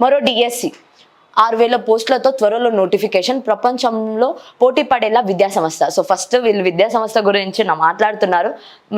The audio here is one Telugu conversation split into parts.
మరో డిఎస్సి 6,000 పోస్టులతో త్వరలో నోటిఫికేషన్, ప్రపంచంలో పోటీ పడేలా విద్యాసంస్థ. సో ఫస్ట్ వీళ్ళు విద్యాసంస్థ గురించి మాట్లాడుతున్నారు.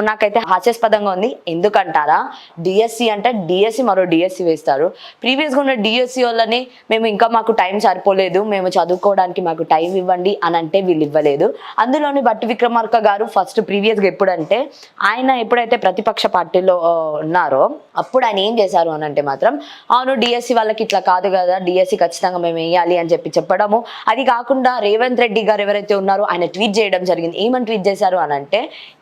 నాకైతే హాస్యాస్పదంగా ఉంది. ఎందుకంటారా, డిఎస్సి అంటే డిఎస్సి మరో డిఎస్సి వేస్తారు. ప్రీవియస్గా ఉన్న డిఎస్సి వాళ్ళని మేము ఇంకా మాకు టైం సరిపోలేదు, మేము చదువుకోవడానికి మాకు టైం ఇవ్వండి అని అంటే వీళ్ళు ఇవ్వలేదు. అందులోని బట్టి విక్రమార్క గారు ఫస్ట్ ప్రీవియస్గా ఎప్పుడంటే ఆయన ఎప్పుడైతే ప్రతిపక్ష పార్టీలో ఉన్నారో అప్పుడు ఆయన ఏం చేశారు అని అంటే మాత్రం, అవును డిఎస్సి వాళ్ళకి ఇట్లా కాదు కదా, డిఎస్సి ఖచ్చితంగా మేము వేయాలి అని చెప్పడము. అది కాకుండా రేవంత్ రెడ్డి గారు ఎవరైతే ఉన్నారో ఆయన ట్వీట్ చేయడం జరిగింది. ఏమని ట్వీట్ చేశారు అని అంటే,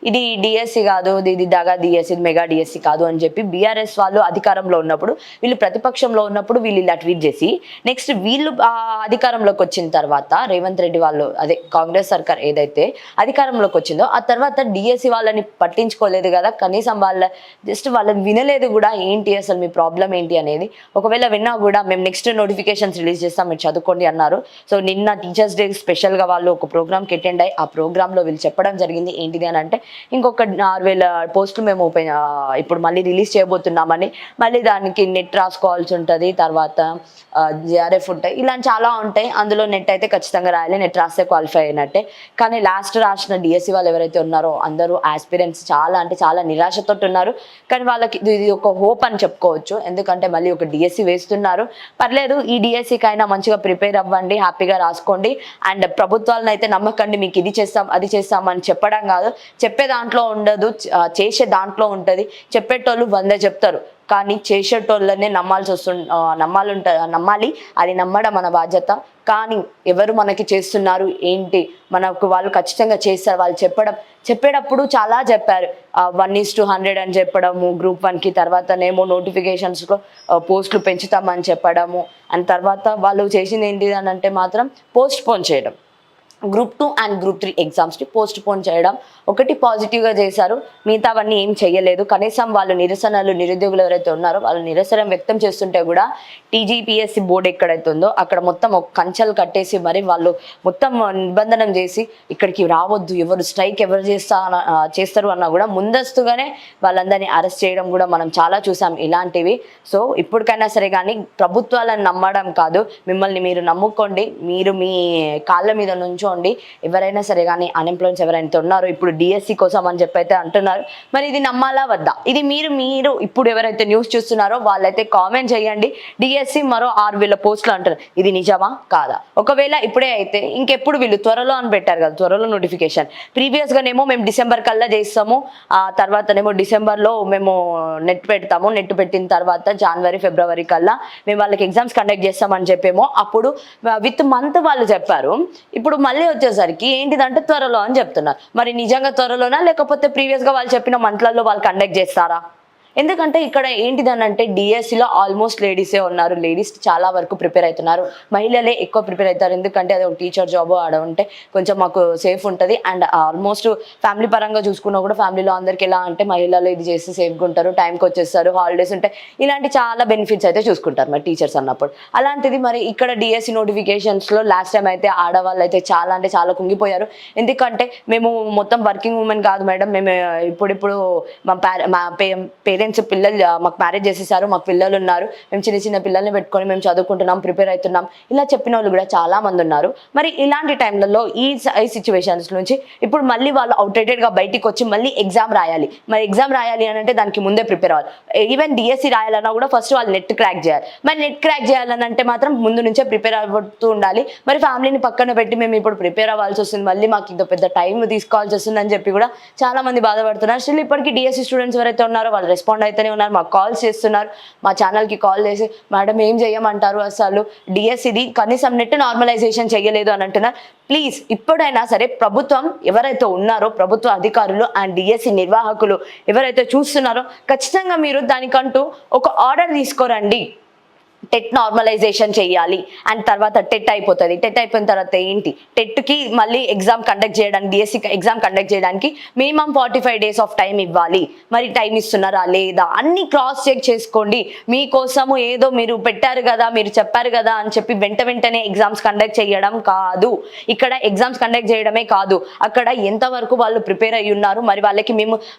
ఇది డిఎస్సి కాదు, ఇది దగా డిఎస్సి, మెగా డిఎస్సి కాదు అని చెప్పి బీఆర్ఎస్ వాళ్ళు అధికారంలో ఉన్నప్పుడు, వీళ్ళు ప్రతిపక్షంలో ఉన్నప్పుడు వీళ్ళు ఇలా ట్వీట్ చేసి, నెక్స్ట్ వీళ్ళు అధికారంలోకి వచ్చిన తర్వాత రేవంత్ రెడ్డి వాళ్ళు, అదే కాంగ్రెస్ సర్కార్ ఏదైతే అధికారంలోకి వచ్చిందో ఆ తర్వాత డిఎస్సి వాళ్ళని పట్టించుకోలేదు కదా, కనీసం వాళ్ళని వినలేదు కూడా. ఏంటి అసలు మీ ప్రాబ్లం ఏంటి అనేది, ఒకవేళ విన్నా కూడా మేము నెక్స్ట్ నోటిఫికేషన్స్ రిలీజ్ చేస్తాం, మీరు చదువుకోండి అన్నారు. సో నిన్న టీచర్స్ డే స్పెషల్గా వాళ్ళు ఒక ప్రోగ్రామ్కి అటెండ్ అయ్యి ఆ ప్రోగ్రాంలో వీళ్ళు చెప్పడం జరిగింది. ఏంటిది అని అంటే, ఇంకొక 6,000 పోస్టులు మేము ఇప్పుడు మళ్ళీ రిలీజ్ చేయబోతున్నామని, మళ్ళీ దానికి నెట్ రాసుకోవాల్సి ఉంటుంది, తర్వాత జిఆర్ఎఫ్ ఉంటాయి, ఇలాంటి చాలా ఉంటాయి. అందులో నెట్ అయితే ఖచ్చితంగా రాయాలి, నెట్ రాస్తే క్వాలిఫై అయినట్టే. కానీ లాస్ట్ రాసిన డిఎస్సి వాళ్ళు ఎవరైతే ఉన్నారో అందరూ ఆస్పిరెంట్స్ చాలా అంటే చాలా నిరాశతో ఉన్నారు. కానీ వాళ్ళకి ఇది ఒక హోప్ అని చెప్పుకోవచ్చు. ఎందుకంటే మళ్ళీ ఒక డిఎస్సి వేస్తున్నారు, పర్లేదు ఈ డిఎస్సికి అయినా మంచిగా ప్రిపేర్ అవ్వండి, హ్యాపీగా రాసుకోండి. అండ్ ప్రభుత్వాలను అయితే నమ్మకండి, మీకు ఇది చేస్తాం అది చేస్తాం అని చెప్పడం కాదు, చెప్పే దాంట్లో ఉండదు, చేసే దాంట్లో ఉంటుంది. చెప్పేటోళ్ళు 100 చెప్తారు, కానీ చేసేటోళ్ళనే నమ్మాలి. అది నమ్మడం మన బాధ్యత. కానీ ఎవరు మనకి చేస్తున్నారు ఏంటి, మనకు వాళ్ళు ఖచ్చితంగా చేస్తారు. వాళ్ళు చెప్పేటప్పుడు చాలా చెప్పారు, 1:100 అని చెప్పడము గ్రూప్ 1కి, తర్వాతనేమో నోటిఫికేషన్స్లో పోస్టులు పెంచుతామని చెప్పడము, అండ్ తర్వాత వాళ్ళు చేసింది ఏంటి అని అంటే మాత్రం పోస్ట్ పోన్ చేయడం. గ్రూప్ 2 అండ్ గ్రూప్ 3 ఎగ్జామ్స్ని పోస్ట్ పోన్ చేయడం ఒకటి పాజిటివ్గా చేశారు, మిగతావన్నీ ఏం చేయలేదు. కనీసం వాళ్ళు నిరుద్యోగులు ఎవరైతే ఉన్నారో వాళ్ళు నిరసన వ్యక్తం చేస్తుంటే కూడా టీజీపీఎస్సీ బోర్డు ఎక్కడైతే ఉందో అక్కడ మొత్తం ఒక కంచెలు కట్టేసి మరి వాళ్ళు మొత్తం నిబంధన చేసి ఇక్కడికి రావద్దు, ఎవరు స్ట్రైక్ ఎవరు చేస్తారు అన్నా కూడా ముందస్తుగానే వాళ్ళందరినీ అరెస్ట్ చేయడం కూడా మనం చాలా చూసాం ఇలాంటివి. సో ఇప్పటికైనా సరే కానీ ప్రభుత్వాలను నమ్మడం కాదు, మిమ్మల్ని మీరు నమ్ముకోండి, మీరు మీ కాళ్ళ మీద నుంచో ఎవరైనా సరే కానీ అన్ఎంప్లాయ్మెంట్స్ ఎవరైతే ఉన్నారో ఇప్పుడు డిఎస్సి కోసం అని చెప్పి అయితే అంటున్నారు. మరి ఇది నమ్మాలా వద్దా, ఇది మీరు ఇప్పుడు ఎవరైతే న్యూస్ చూస్తున్నారో వాళ్ళైతే కామెంట్ చేయండి. డిఎస్సి మరో 6,000 పోస్టులు అంటారు, ఇది నిజమా కాదా? ఒకవేళ ఇప్పుడే అయితే ఇంకెప్పుడు వీళ్ళు త్వరలో అని పెట్టారు కదా, త్వరలో నోటిఫికేషన్. ప్రీవియస్గానేమో మేము డిసెంబర్ కల్లా చేస్తాము, ఆ తర్వాతనేమో డిసెంబర్లో మేము నెట్ పెడతాము, నెట్ పెట్టిన తర్వాత జనవరి ఫిబ్రవరి కల్లా మేము వాళ్ళకి ఎగ్జామ్స్ కండక్ట్ చేస్తామని చెప్పేమో అప్పుడు విత్ మంత్ వాళ్ళు చెప్పారు. ఇప్పుడు మళ్ళీ వచ్చేసరికి ఏంటిదంటే త్వరలో అని చెప్తున్నారు. మరి నిజంగా త్వరలోనా, లేకపోతే ప్రీవియస్గా వాళ్ళు చెప్పిన మంత్లలో వాళ్ళు కండక్ట్ చేస్తారా? ఎందుకంటే ఇక్కడ ఏంటిదని అంటే డిఎస్సిలో ఆల్మోస్ట్ లేడీసే ఉన్నారు, లేడీస్ చాలా వరకు ప్రిపేర్ అవుతున్నారు, మహిళలే ఎక్కువ ప్రిపేర్ అవుతారు. ఎందుకంటే అది ఒక టీచర్ జాబ్ ఆడ ఉంటే కొంచెం మాకు సేఫ్ ఉంటుంది. అండ్ ఆల్మోస్ట్ ఫ్యామిలీ పరంగా చూసుకున్నా కూడా ఫ్యామిలీలో అందరికి ఎలా అంటే మహిళలు ఇది చేసి సేఫ్గా ఉంటారు, టైంకి వచ్చేస్తారు, హాలిడేస్ ఉంటాయి, ఇలాంటి చాలా బెనిఫిట్స్ అయితే చూసుకుంటారు మరి టీచర్స్ అన్నప్పుడు. అలాంటిది మరి ఇక్కడ డిఎస్సి నోటిఫికేషన్స్లో లాస్ట్ టైం అయితే ఆడవాళ్ళు అయితే చాలా అంటే చాలా కుంగిపోయారు. ఎందుకంటే మేము మొత్తం వర్కింగ్ ఉమెన్ కాదు మేడం, మేము ఇప్పుడు మా పేరెంట్స్ పిల్లలు మాకు మ్యారేజ్ చేసేసారు, మాకు పిల్లలు ఉన్నారు, మేము చిన్న పిల్లల్ని పెట్టుకొని మేము చదువుకుంటున్నాం, ప్రిపేర్ అవుతున్నాం, ఇలా చెప్పిన వాళ్ళు కూడా చాలా మంది ఉన్నారు. మరి ఇలాంటి టైంలలో ఈ సిచ్యువేషన్స్ నుంచి ఇప్పుడు మళ్ళీ వాళ్ళు అవుట్డేటెడ్గా బయటికి వచ్చి మళ్ళీ ఎగ్జామ్ రాయాలి. మరి ఎగ్జామ్ రాయాలి అని అంటే దానికి ముందే ప్రిపేర్ అవ్వాలి. ఈవెన్ డిఎస్సి రాయాలన్నా కూడా ఫస్ట్ వాళ్ళు నెట్ క్రాక్ చేయాలి. మరి నెట్ క్రాక్ చేయాలని అంటే మాత్రం ముందు నుంచే ప్రిపేర్ అవుతూ ఉండాలి. మరి ఫ్యామిలీని పక్కన పెట్టి మేము ఇప్పుడు ప్రిపేర్ అవ్వాల్సి వస్తుంది, మళ్ళీ మాకు ఇంత పెద్ద టైం తీసుకోవాల్సి వస్తుంది అని చెప్పి కూడా చాలా మంది బాధపడుతున్నారు. స్టిల్ ఇప్పటికీ డిఎస్సి స్టూడెంట్స్ ఎవరైతే ఉన్నారో వాళ్ళు రెస్పాండ్ అయితేనే ఉన్నారు, మాకు కాల్స్ చేస్తున్నారు, మా ఛానల్కి కాల్ చేసి మేడం ఏం చేయమంటారు, అసలు డిఎస్సిది కనీసం నెట్ నార్మలైజేషన్ చేయలేదు అని అంటున్నారు. ప్లీజ్ ఇప్పుడైనా సరే ప్రభుత్వం ఎవరైతే ఉన్నారో ప్రభుత్వ అధికారులు అండ్ డిఎస్సి నిర్వాహకులు ఎవరైతే చూస్తున్నారో ఖచ్చితంగా మీరు దానికంటూ ఒక ఆర్డర్ తీసుకోరండి. టెట్ నార్మలైజేషన్ చేయాలి అండ్ తర్వాత టెట్ అయిపోతుంది. టెట్ అయిపోయిన తర్వాత ఏంటి, టెట్కి మళ్ళీ ఎగ్జామ్ కండక్ట్ చేయడానికి, డిఎస్సి ఎగ్జామ్ కండక్ట్ చేయడానికి మినిమం 45 days ఆఫ్ టైం ఇవ్వాలి. మరి టైం ఇస్తున్నారా లేదా అన్ని క్రాస్ చెక్ చేసుకోండి. మీకోసము ఏదో మీరు పెట్టారు కదా, మీరు చెప్పారు కదా అని చెప్పి వెంటనే ఎగ్జామ్స్ కండక్ట్ చేయడం కాదు. ఇక్కడ ఎగ్జామ్స్ కండక్ట్ చేయడమే కాదు, అక్కడ ఎంతవరకు వాళ్ళు ప్రిపేర్ అయ్యి ఉన్నారు, మరి వాళ్ళకి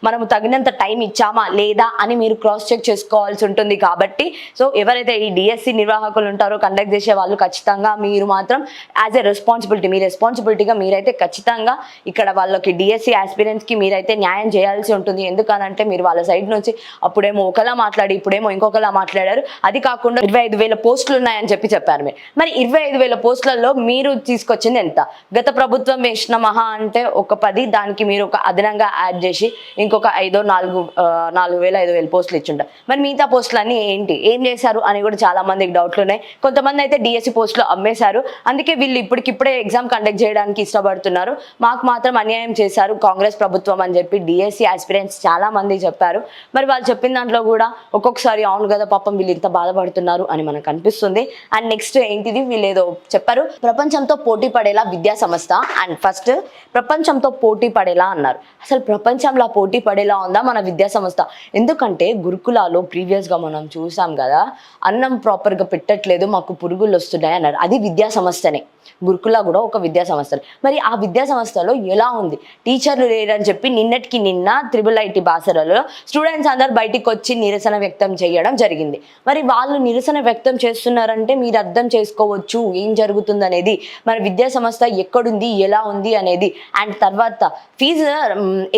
మనము తగినంత టైం ఇచ్చామా లేదా అని మీరు క్రాస్ చెక్ చేసుకోవాల్సి ఉంటుంది. కాబట్టి సో ఎవరైతే ఈ డిఎస్సి నిర్వాహకులు ఉంటారో కండక్ట్ చేసే వాళ్ళు ఖచ్చితంగా మీరు మాత్రం యాజ్ ఎ రెస్పాన్సిబిలిటీ మీ రెస్పాన్సిబిలిటీగా మీరైతే ఖచ్చితంగా ఇక్కడ వాళ్ళకి డిఎస్సి ఆస్పిరెంట్స్కి మీరైతే న్యాయం చేయాల్సి ఉంటుంది. ఎందుకనంటే మీరు వాళ్ళ సైడ్ నుంచి అప్పుడేమో ఒకలా మాట్లాడి ఇప్పుడేమో ఇంకొకలా మాట్లాడారు. అది కాకుండా 25,000 పోస్టులు ఉన్నాయని చెప్పారు మీరు. మరి 25,000 పోస్టులలో మీరు తీసుకొచ్చింది ఎంత? గత ప్రభుత్వం వేసిన మహా అంటే ఒక 10, దానికి మీరు ఒక అదనంగా యాడ్ చేసి ఇంకొక 4,000-5,000 పోస్టులు ఇచ్చుంటారు. మరి మిగతా పోస్టులు అన్నీ ఏంటి, ఏం చేశారు అని కూడా చాలా మందికి డౌట్లు ఉన్నాయి. కొంతమంది అయితే డిఎస్సి పోస్టులు అమ్మేశారు, అందుకే వీళ్ళు ఇప్పటికిప్పుడే ఎగ్జామ్ కండక్ట్ చేయడానికి ఇష్టపడుతున్నారు, మాకు మాత్రం అన్యాయం చేశారు కాంగ్రెస్ ప్రభుత్వం అని చెప్పి డిఎస్సి ఆస్పిరెంట్స్ చాలా మంది చెప్పారు. మరి వాళ్ళు చెప్పిన దాంట్లో కూడా ఒక్కొక్కసారి అవును కదా పాపం వీళ్ళు ఇంత బాధపడుతున్నారు అని మనకు అనిపిస్తుంది. అండ్ నెక్స్ట్ ఏంటిది, వీళ్ళు ఏదో చెప్పారు ప్రపంచంతో పోటీ పడేలా విద్యా సంస్థ. అండ్ ఫస్ట్ ప్రపంచంతో పోటీ పడేలా అన్నారు. అసలు ప్రపంచంలో పోటీ పడేలా ఉందా మన విద్యా సంస్థ? ఎందుకంటే గురుకులాలో ప్రీవియస్గా మనం చూసాం కదా, అన్నం ప్రాపర్గా పెట్టట్లేదు మాకు పురుగులు వస్తున్నాయి అన్నారు. అది విద్యా సంస్థనే. గురుకుల కూడా ఒక విద్యా సంస్థ. మరి ఆ విద్యా సంస్థలో ఎలా ఉంది, టీచర్లు లేరని చెప్పి నిన్నటికి నిన్న IIIT బాసరలో స్టూడెంట్స్ అందరు బయటికి వచ్చి నిరసన వ్యక్తం చేయడం జరిగింది. మరి వాళ్ళు నిరసన వ్యక్తం చేస్తున్నారంటే మీరు అర్థం చేసుకోవచ్చు ఏం జరుగుతుంది అనేది, మరి విద్యా సంస్థ ఎక్కడుంది ఎలా ఉంది అనేది. అండ్ తర్వాత ఫీజు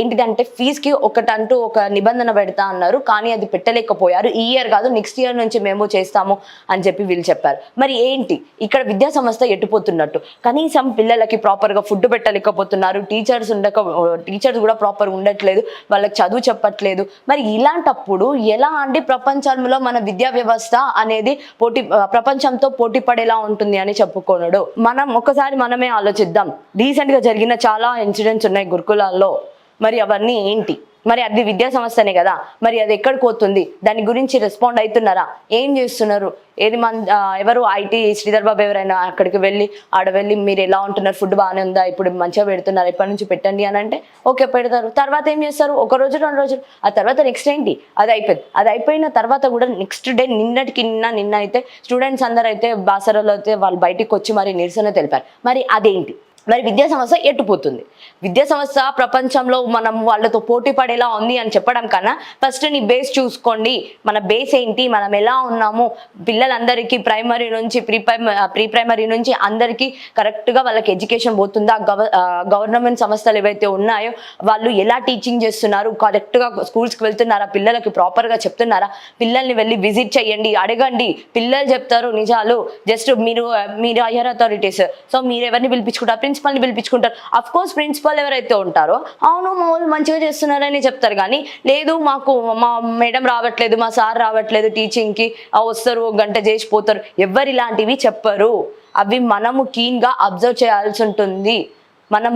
ఏంటిదంటే ఫీజుకి ఒకటంటూ ఒక నిబంధన పెడతా అన్నారు, కానీ అది పెట్టలేకపోయారు. ఈ ఇయర్ కాదు నెక్స్ట్ ఇయర్ నుంచి మేము చేస్తాము అని చెప్పి వీళ్ళు చెప్పారు. మరి ఏంటి ఇక్కడ విద్యా సంస్థ ఎట్టుపోతున్నట్టు? కనీసం పిల్లలకి ప్రాపర్గా ఫుడ్ పెట్టలేకపోతున్నారు, టీచర్స్ కూడా ప్రాపర్గా ఉండట్లేదు, వాళ్ళకి చదువు చెప్పట్లేదు. మరి ఇలాంటప్పుడు ఎలా అంటే ప్రపంచంలో మన విద్యా వ్యవస్థ అనేది ప్రపంచంతో పోటీ పడేలా ఉంటుంది అని చెప్పుకోనడు. మనం ఒకసారి మనమే ఆలోచిద్దాం. రీసెంట్గా జరిగిన చాలా ఇన్సిడెంట్స్ ఉన్నాయి గురుకులాల్లో, మరి అవన్నీ ఏంటి? మరి అది విద్యా సంస్థనే కదా, మరి అది ఎక్కడికి పోతుంది? దాని గురించి రెస్పాండ్ అవుతున్నారా? ఏం చేస్తున్నారు? ఎవరు ఐటీ శ్రీధర్ బాబు ఎవరైనా అక్కడికి వెళ్ళి మీరు ఎలా ఉంటున్నారు, ఫుడ్ బాగానే ఉందా, ఇప్పుడు మంచిగా పెడుతున్నారు, ఎప్పటి నుంచి పెట్టండి అని అంటే ఓకే పెడతారు. తర్వాత ఏం చేస్తారు? 1 రోజు 2 రోజులు, ఆ తర్వాత నెక్స్ట్ ఏంటి అది అయిపోయింది. అది అయిపోయిన తర్వాత కూడా నెక్స్ట్ డే నిన్న అయితే స్టూడెంట్స్ అందరూ అయితే బాసరలో అయితే వాళ్ళు బయటికి వచ్చి మరి నిరసన తెలిపారు. మరి అదేంటి? మరి విద్యా సంస్థ ఎట్టుపోతుంది? విద్యా సంస్థ ప్రపంచంలో మనం వాళ్ళతో పోటీ పడేలా ఉంది అని చెప్పడం కన్నా ఫస్ట్ నీ బేస్ చూసుకోండి. మన బేస్ ఏంటి, మనం ఎలా ఉన్నాము, పిల్లలందరికీ ప్రైమరీ నుంచి ప్రీ ప్రైమరీ నుంచి అందరికీ కరెక్ట్గా వాళ్ళకి ఎడ్యుకేషన్ పోతుందా, గవర్నమెంట్ సంస్థలు ఏవైతే ఉన్నాయో వాళ్ళు ఎలా టీచింగ్ చేస్తున్నారు, కరెక్ట్గా స్కూల్స్కి వెళ్తున్నారా, పిల్లలకి ప్రాపర్గా చెప్తున్నారా, పిల్లల్ని వెళ్ళి విజిట్ చేయండి, అడగండి, పిల్లలు చెప్తారు నిజాలు. జస్ట్ మీరు హైయర్ అథారిటీస్, సో మీరు ఎవరిని పిలిపించుకుంటారు? ప్రిన్సిపల్ని పిలిపించుకుంటారు. అఫ్ కోర్స్ ప్రిన్సిపల్ ఎవరైతే ఉంటారో అవును మా వాళ్ళు మంచిగా చేస్తున్నారని చెప్తారు, కానీ లేదు మాకు మా మేడం రావట్లేదు, మా సార్ రావట్లేదు టీచింగ్కి, వస్తారు 1 గంట చేసిపోతారు, ఎవరు ఇలాంటివి చెప్పరు. అవి మనము కీన్గా అబ్జర్వ్ చేయాల్సి ఉంటుంది, మనం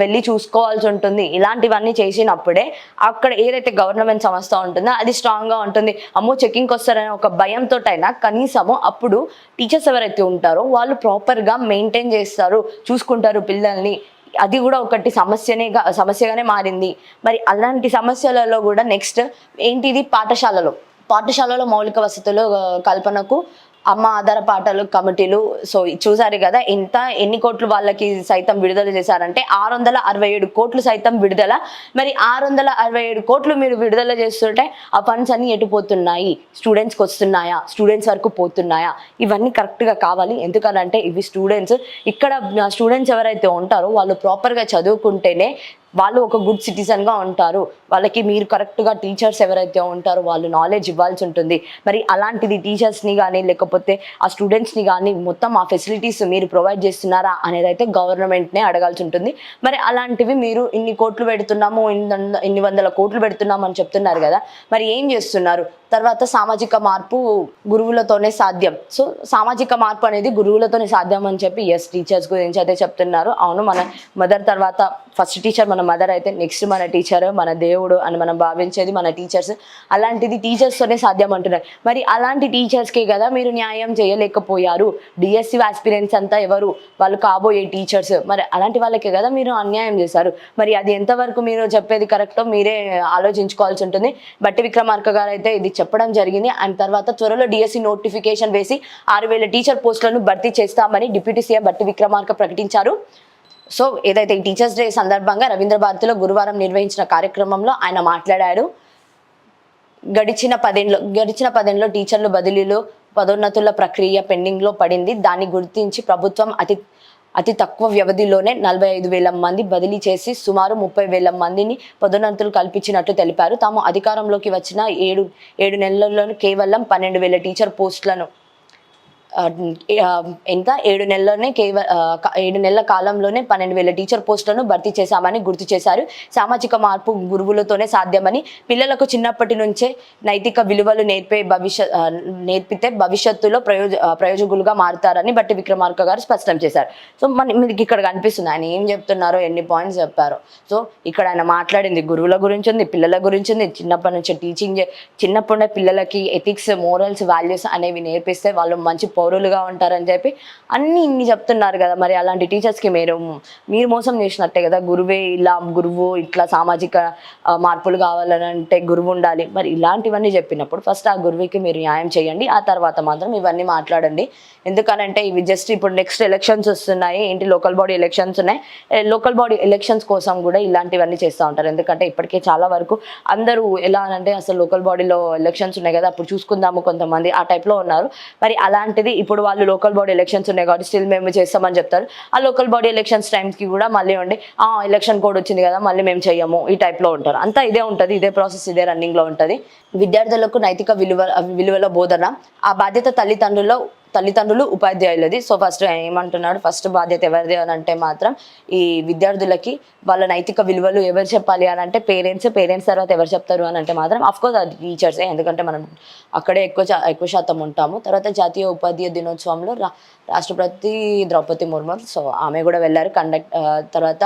వెళ్ళి చూసుకోవాల్సి ఉంటుంది. ఇలాంటివన్నీ చేసినప్పుడే అక్కడ ఏదైతే గవర్నమెంట్ సంస్థ ఉంటుందో అది స్ట్రాంగ్గా ఉంటుంది. అమ్మో చెకింగ్కి వస్తారనే ఒక భయంతో అయినా కనీసము అప్పుడు టీచర్స్ ఎవరైతే ఉంటారో వాళ్ళు ప్రాపర్గా మెయింటైన్ చేస్తారు, చూసుకుంటారు పిల్లల్ని. అది కూడా ఒకటి సమస్యగానే మారింది. మరి అలాంటి సమస్యలలో కూడా నెక్స్ట్ ఏంటిది, పాఠశాలలో మౌలిక వసతులు కల్పనకు అమ్మ ఆధార పాఠాలు కమిటీలు. సో చూసారు కదా ఎన్ని కోట్లు వాళ్ళకి సైతం విడుదల చేశారంటే 667 కోట్లు సైతం విడుదల. మరి 667 కోట్లు మీరు విడుదల చేస్తుంటే ఆ ఫండ్స్ అన్ని ఎటుపోతున్నాయి? స్టూడెంట్స్కి వస్తున్నాయా, స్టూడెంట్స్ వరకు పోతున్నాయా? ఇవన్నీ కరెక్ట్గా కావాలి. ఎందుకనంటే ఇవి ఇక్కడ స్టూడెంట్స్ ఎవరైతే ఉంటారో వాళ్ళు ప్రాపర్గా చదువుకుంటేనే వాళ్ళు ఒక గుడ్ సిటిజన్గా ఉంటారు. వాళ్ళకి మీరు కరెక్ట్గా టీచర్స్ ఎవరైతే ఉంటారో వాళ్ళు నాలెడ్జ్ ఇవ్వాల్సి ఉంటుంది. మరి అలాంటిది టీచర్స్ని కానీ లేకపోతే ఆ స్టూడెంట్స్ని కానీ మొత్తం ఆ ఫెసిలిటీస్ మీరు ప్రొవైడ్ చేస్తున్నారా అనేది అయితే గవర్నమెంట్నే అడగాల్సి ఉంటుంది. మరి అలాంటివి మీరు ఇన్ని కోట్లు పెడుతున్నాము, ఇన్ని వందల కోట్లు పెడుతున్నాము అని చెప్తున్నారు కదా, మరి ఏం చేస్తున్నారు? తర్వాత సామాజిక మార్పు గురువులతోనే సాధ్యం. సో సామాజిక మార్పు అనేది గురువులతోనే సాధ్యం అని చెప్పి టీచర్స్ గురించి అయితే చెప్తున్నారు. అవును, మన మదర్ తర్వాత ఫస్ట్ టీచర్ మన మదర్ అయితే నెక్స్ట్ మన టీచర్ మన దేవుడు అని మనం భావించేది మన టీచర్స్. అలాంటిది టీచర్స్తోనే సాధ్యం అంటున్నారు. మరి అలాంటి టీచర్స్కే కదా మీరు న్యాయం చేయలేకపోయారు. డిఎస్సి ఆస్పిరెంట్స్ అంతా ఎవరు? వాళ్ళు కాబోయే టీచర్స్. మరి అలాంటి వాళ్ళకే కదా మీరు అన్యాయం చేశారు. మరి అది ఎంతవరకు మీరు చెప్పేది కరెక్టో మీరే ఆలోచించుకోవాల్సి ఉంటుంది. బట్టి విక్రమార్క గారు అయితే ఇది చెప్పడం జరిగింది. అండ్ తర్వాత త్వరలో డిఎస్సి నోటిఫికేషన్ వేసి 6,000 టీచర్ పోస్టులను భర్తీ చేస్తామని డిప్యూటీ సీఎం బట్టి విక్రమార్క ప్రకటించారు. సో ఏదైతే ఈ టీచర్స్ డే సందర్భంగా రవీంద్ర భారతిలో గురువారం నిర్వహించిన కార్యక్రమంలో ఆయన మాట్లాడాడు. గడిచిన 10 ఏళ్ళలో టీచర్లు బదిలీలు పదోన్నతుల ప్రక్రియ పెండింగ్లో పడింది. దాన్ని గుర్తించి ప్రభుత్వం అతి తక్కువ వ్యవధిలోనే 45,000 మంది బదిలీ చేసి సుమారు 30,000 మందిని పదోన్నతులు కల్పించినట్లు తెలిపారు. తాము అధికారంలోకి వచ్చిన 7 నెలల్లోనే కేవలం 12,000 టీచర్ పోస్టులను ఎంత 7 నెలల్లోనే 7 నెలల కాలంలోనే 12,000 టీచర్ పోస్టులను భర్తీ చేశామని గుర్తు చేశారు. సామాజిక మార్పు గురువులతోనే సాధ్యమని, పిల్లలకు చిన్నప్పటి నుంచే నైతిక విలువలు నేర్పితే భవిష్యత్తులో ప్రయోజకులుగా మారుతారని బట్టి విక్రమార్క గారు స్పష్టం చేశారు. సో మీకు ఇక్కడ కనిపిస్తుంది ఆయన ఏం చెప్తున్నారో, ఎన్ని పాయింట్స్ చెప్పారో. సో ఇక్కడ ఆయన మాట్లాడింది గురువుల గురించి ఉంది, పిల్లల గురించి ఉంది. చిన్నప్పటి నుంచి టీచింగ్, చిన్నప్పుడే పిల్లలకి ఎథిక్స్, మోరల్స్, వాల్యూస్ అనేవి నేర్పిస్తే వాళ్ళు మంచి పౌరులుగా ఉంటారని చెప్పి ఇన్ని చెప్తున్నారు కదా. మరి అలాంటి టీచర్స్కి మీరు మోసం చేసినట్టే కదా. గురువు ఇట్లా సామాజిక మార్పులు కావాలని అంటే గురువు ఉండాలి. మరి ఇలాంటివన్నీ చెప్పినప్పుడు ఫస్ట్ ఆ గురువుకి మీరు న్యాయం చేయండి, ఆ తర్వాత మాత్రం ఇవన్నీ మాట్లాడండి. ఎందుకనంటే ఇవి జస్ట్ ఇప్పుడు నెక్స్ట్ ఎలక్షన్స్ వస్తున్నాయి, లోకల్ బాడీ ఎలక్షన్స్ ఉన్నాయి. లోకల్ బాడీ ఎలక్షన్స్ కోసం కూడా ఇలాంటివన్నీ చేస్తూ ఉంటారు. ఎందుకంటే ఇప్పటికే చాలా వరకు అందరూ ఎలా అంటే అసలు లోకల్ బాడీలో ఎలక్షన్స్ ఉన్నాయి కదా, అప్పుడు చూసుకుందాము కొంతమంది ఆ టైప్లో ఉన్నారు. మరి అలాంటిది ఇప్పుడు వాళ్ళు లోకల్ బాడీ ఎలక్షన్స్ ఉన్నాయి కాబట్టి స్టిల్ మేము చేస్తామని చెప్తారు. ఆ లోకల్ బాడీ ఎలక్షన్స్ టైమ్కి కూడా మళ్ళీ ఉండి ఎలక్షన్ కోడ్ వచ్చింది కదా మళ్ళీ మేము చెయ్యము ఈ టైప్లో ఉంటారు. అంతా ఇదే ఉంటుంది, ఇదే ప్రాసెస్, ఇదే రన్నింగ్లో ఉంటుంది. విద్యార్థులకు నైతిక విలువల బోధన ఆ బాధ్యత తల్లిదండ్రులు, ఉపాధ్యాయులది. సో ఫస్ట్ ఏమంటున్నాడు, ఫస్ట్ బాధ్యత ఎవరిది అని అంటే మాత్రం ఈ విద్యార్థులకి వాళ్ళ నైతిక విలువలు ఎవరు చెప్పాలి అని అంటే పేరెంట్స్ తర్వాత ఎవరు చెప్తారు అని అంటే మాత్రం అఫ్కోర్స్ అది టీచర్సే. ఎందుకంటే మనం అక్కడే ఎక్కువ శాతం ఉంటాము. తర్వాత జాతీయ ఉపాధ్యాయ దినోత్సవంలో రాష్ట్రపతి ద్రౌపది ముర్ము, సో ఆమె కూడా వెళ్ళారు. తర్వాత